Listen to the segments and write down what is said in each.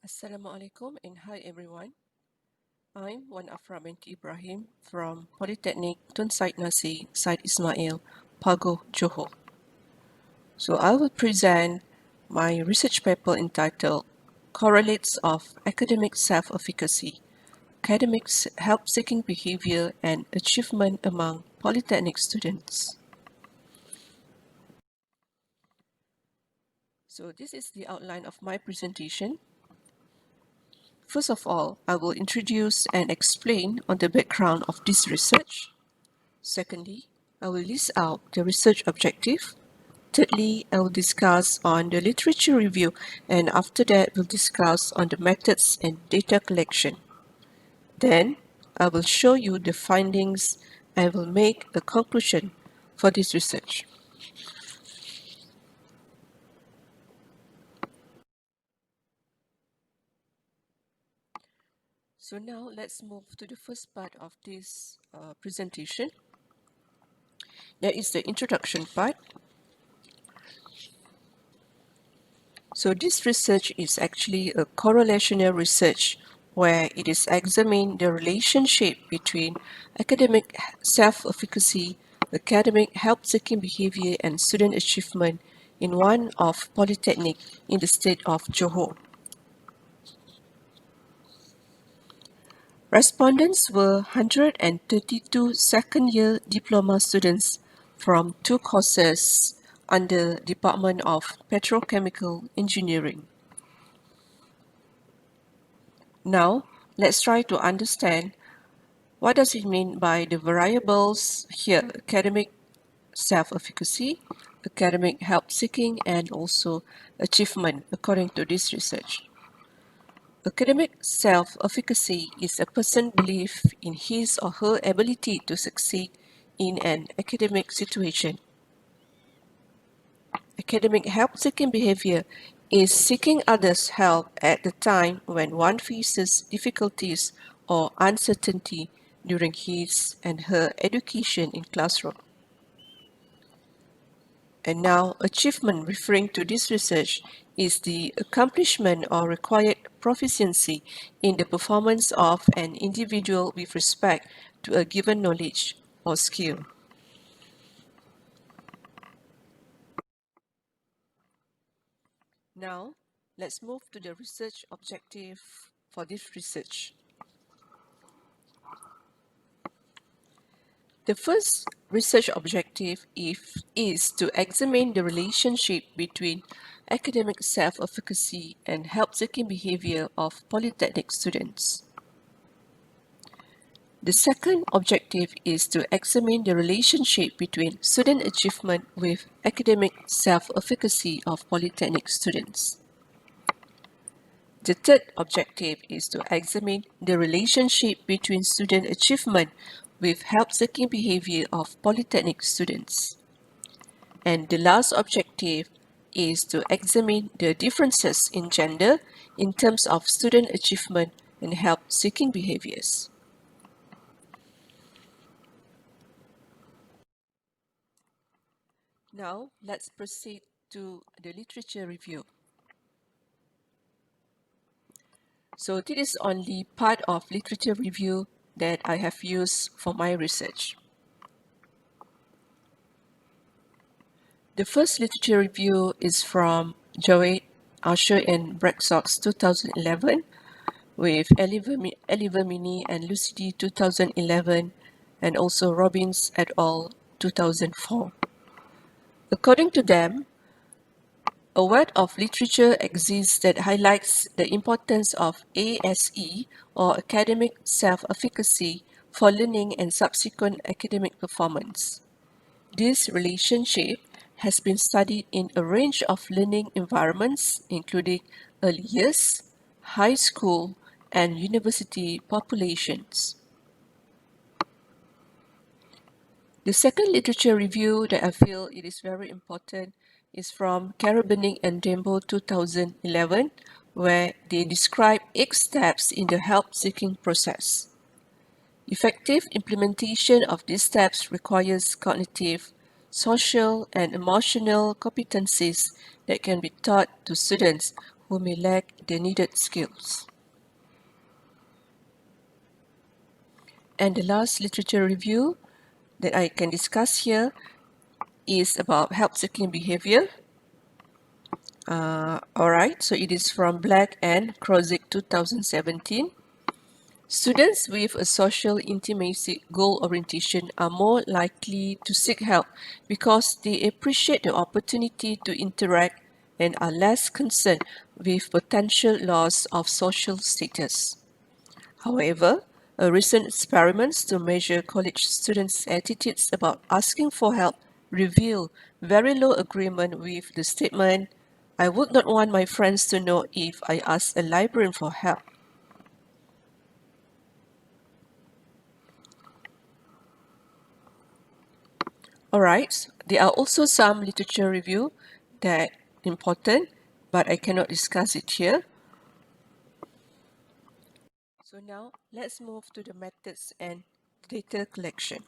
Assalamualaikum and hi everyone. I'm Wan Afra binti Ibrahim from Polytechnic Tun Said Nasi, Said Ismail, Pago, Johor. So I will present my research paper entitled Correlates of Academic Self-Efficacy, Academics Help-Seeking Behavior and Achievement Among Polytechnic Students. So this is the outline of my presentation. First of all, I will introduce and explain on the background of this research. Secondly, I will list out the research objective. Thirdly, I will discuss on the literature review, and after that we'll discuss on the methods and data collection. Then I will show you the findings and will make a conclusion for this research. So now let's move to the first part of this presentation. That is the introduction part. So this research is actually a correlational research where it is examining the relationship between academic self-efficacy, academic help-seeking behavior, and student achievement in one of polytechnic in the state of Johor. Respondents were 132 second-year diploma students from two courses under Department of Petrochemical Engineering. Now, let's try to understand what does it mean by the variables here: academic self-efficacy, academic help-seeking, and also achievement according to this research. Academic self-efficacy is a person's belief in his or her ability to succeed in an academic situation. Academic help-seeking behavior is seeking others' help at the time when one faces difficulties or uncertainty during his and her education in classroom. And now, achievement referring to this research is the accomplishment or required proficiency in the performance of an individual with respect to a given knowledge or skill. Now, let's move to the research objective for this research. The first research objective is to examine the relationship between academic self-efficacy and help-seeking behavior of polytechnic students. The second objective is to examine the relationship between student achievement with academic self-efficacy of polytechnic students. The third objective is to examine the relationship between student achievement with help-seeking behavior of polytechnic students. And the last objective is to examine the differences in gender in terms of student achievement and help-seeking behaviors. Now, let's proceed to the literature review. So this is only part of literature review that I have used for my research. The first literature review is from Joet, Usher and Brexox 2011 with Eliver Mini and Lucidi 2011 and also Robbins et al. 2004. According to them, a wealth of literature exists that highlights the importance of ASE or academic self-efficacy for learning and subsequent academic performance. This relationship has been studied in a range of learning environments, including early years, high school, and university populations. The second literature review that I feel it is very important is from Carabinic and Dembo 2011, where they describe 8 steps in the help-seeking process. Effective implementation of these steps requires cognitive, social, and emotional competencies that can be taught to students who may lack the needed skills. And the last literature review that I can discuss here is about help-seeking behavior. Alright, so it is from Black and Krozik 2017. Students with a social intimacy goal orientation are more likely to seek help because they appreciate the opportunity to interact and are less concerned with potential loss of social status. However, a recent experiment to measure college students' attitudes about asking for help revealed very low agreement with the statement, "I would not want my friends to know if I ask a librarian for help." Alright, there are also some literature review that important, but I cannot discuss it here. So now let's move to the methods and data collection.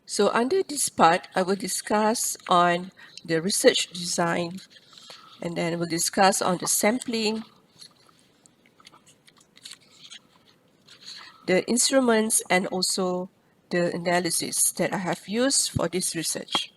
So under this part, I will discuss on the research design, and then we'll discuss on the sampling, the instruments, and also the analysis that I have used for this research.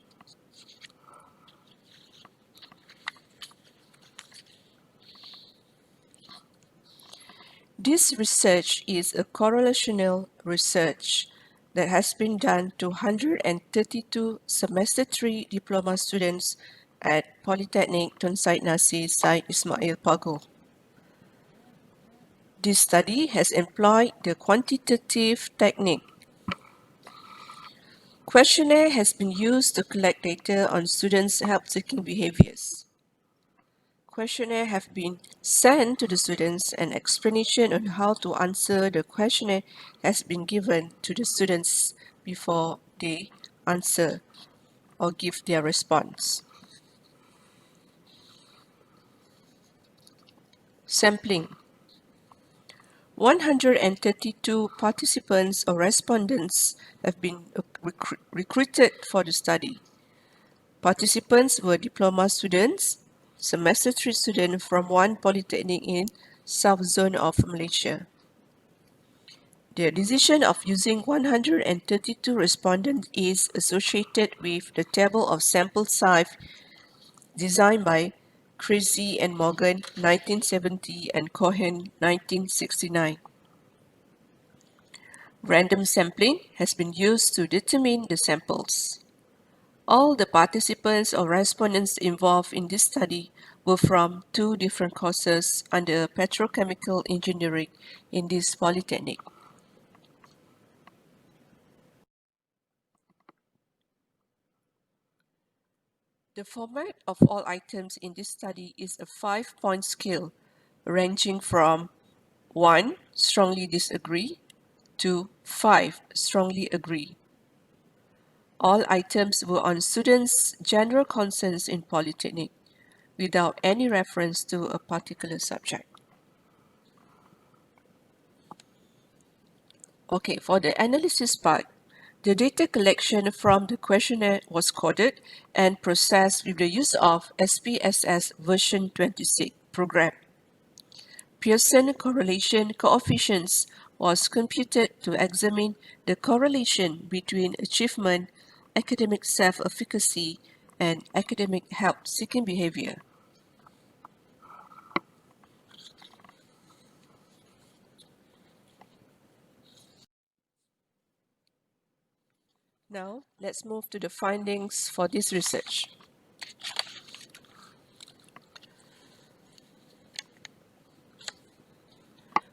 This research is a correlational research that has been done to 132 semester 3 diploma students at Polytechnic Tun Said Nasir Said Ismail Pago. This study has employed the quantitative technique. Questionnaire has been used to collect data on students' help-seeking behaviors. Questionnaire have been sent to the students, and explanation on how to answer the questionnaire has been given to the students before they answer or give their response. Sampling. 132 participants or respondents have been recruited for the study. Participants were diploma students, semester 3 students from one polytechnic in South Zone of Malaysia. The decision of using 132 respondents is associated with the table of sample size designed by Creasy and Morgan 1970 and Cohen 1969. Random sampling has been used to determine the samples. All the participants or respondents involved in this study were from two different courses under petrochemical engineering in this polytechnic. The format of all items in this study is a 5-point scale ranging from 1. Strongly disagree to 5. Strongly agree. All items were on students' general concerns in Polytechnic without any reference to a particular subject. Okay, for the analysis part, the data collection from the questionnaire was coded and processed with the use of SPSS version 26 program. Pearson correlation coefficients was computed to examine the correlation between achievement, academic self-efficacy, and academic help-seeking behavior. Now, let's move to the findings for this research.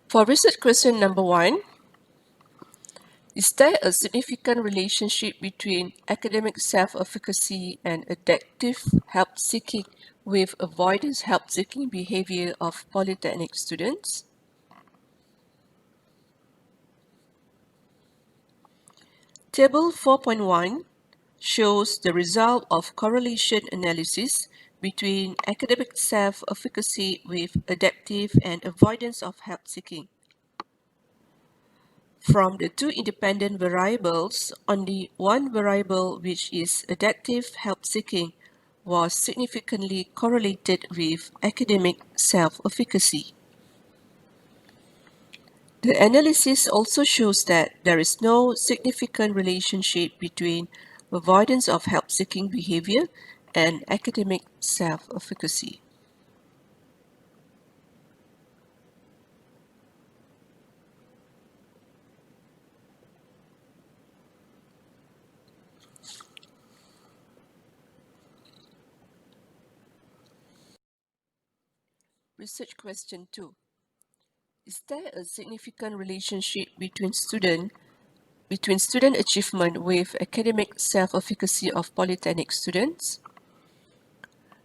For research question number 1, is there a significant relationship between academic self-efficacy and adaptive help-seeking with avoidance help-seeking behavior of polytechnic students? Table 4.1 shows the result of correlation analysis between academic self-efficacy with adaptive and avoidance of help-seeking. From the two independent variables, only one variable, which is adaptive help-seeking, was significantly correlated with academic self-efficacy. The analysis also shows that there is no significant relationship between avoidance of help-seeking behavior and academic self-efficacy. Research question 2. Is there a significant relationship between student achievement with academic self-efficacy of polytechnic students?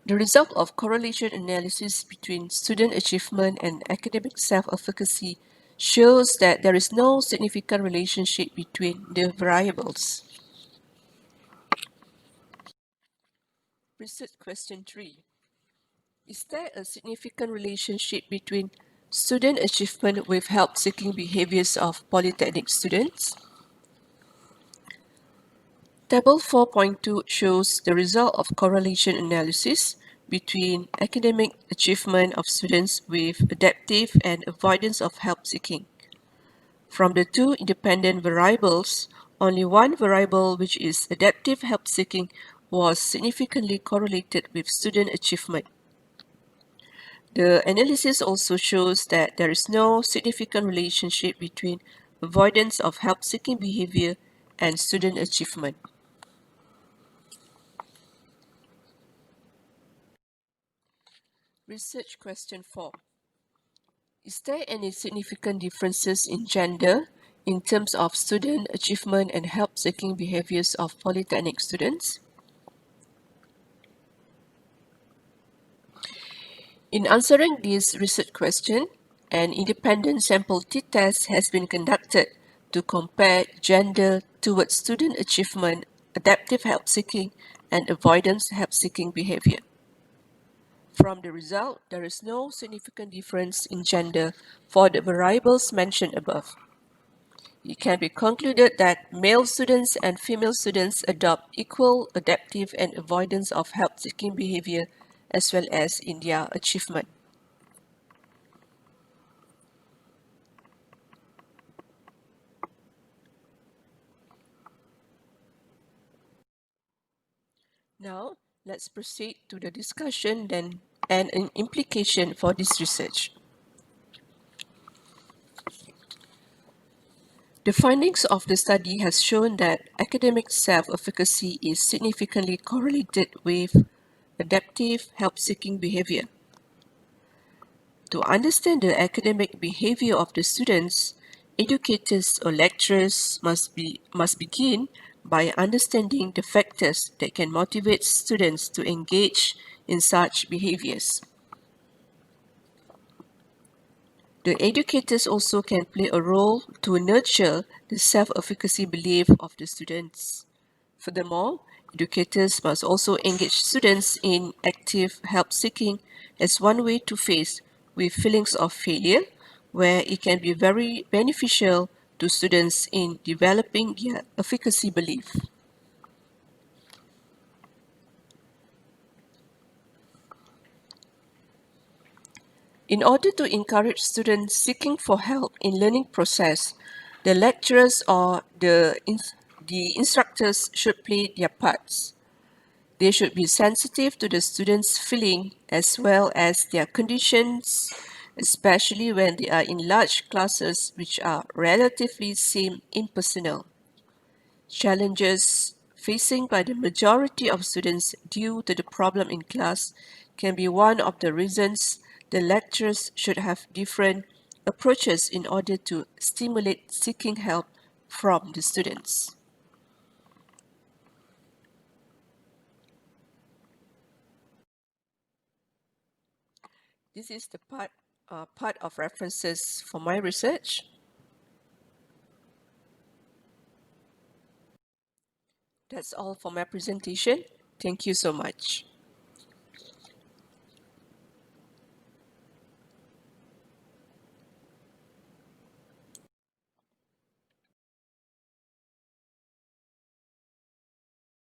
The result of correlation analysis between student achievement and academic self-efficacy shows that there is no significant relationship between the variables. Research question 3. Is there a significant relationship between student achievement with help-seeking behaviors of polytechnic students? Table 4.2 shows the result of correlation analysis between academic achievement of students with adaptive and avoidance of help-seeking. From the two independent variables, only one variable, which is adaptive help-seeking, was significantly correlated with student achievement. The analysis also shows that there is no significant relationship between avoidance of help-seeking behavior and student achievement. Research question 4. Is there any significant differences in gender in terms of student achievement and help-seeking behaviors of polytechnic students? In answering this research question, an independent sample t-test has been conducted to compare gender towards student achievement, adaptive help-seeking, and avoidance help-seeking behavior. From the result, there is no significant difference in gender for the variables mentioned above. It can be concluded that male students and female students adopt equal adaptive and avoidance of help-seeking behavior as well as in their achievement. Now, let's proceed to the discussion then and an implication for this research. The findings of the study has shown that academic self-efficacy is significantly correlated with adaptive help-seeking behavior. To understand the academic behavior of the students, educators or lecturers must begin by understanding the factors that can motivate students to engage in such behaviors. The educators also can play a role to nurture the self-efficacy belief of the students. Furthermore, educators must also engage students in active help-seeking as one way to face with feelings of failure, where it can be very beneficial to students in developing their efficacy belief. In order to encourage students seeking for help in learning process, the lecturers or the instructors should play their parts. They should be sensitive to the students' feeling as well as their conditions, especially when they are in large classes which are relatively seem impersonal. Challenges facing by the majority of students due to the problem in class can be one of the reasons the lecturers should have different approaches in order to stimulate seeking help from the students. This is the part of references for my research. That's all for my presentation. Thank you so much.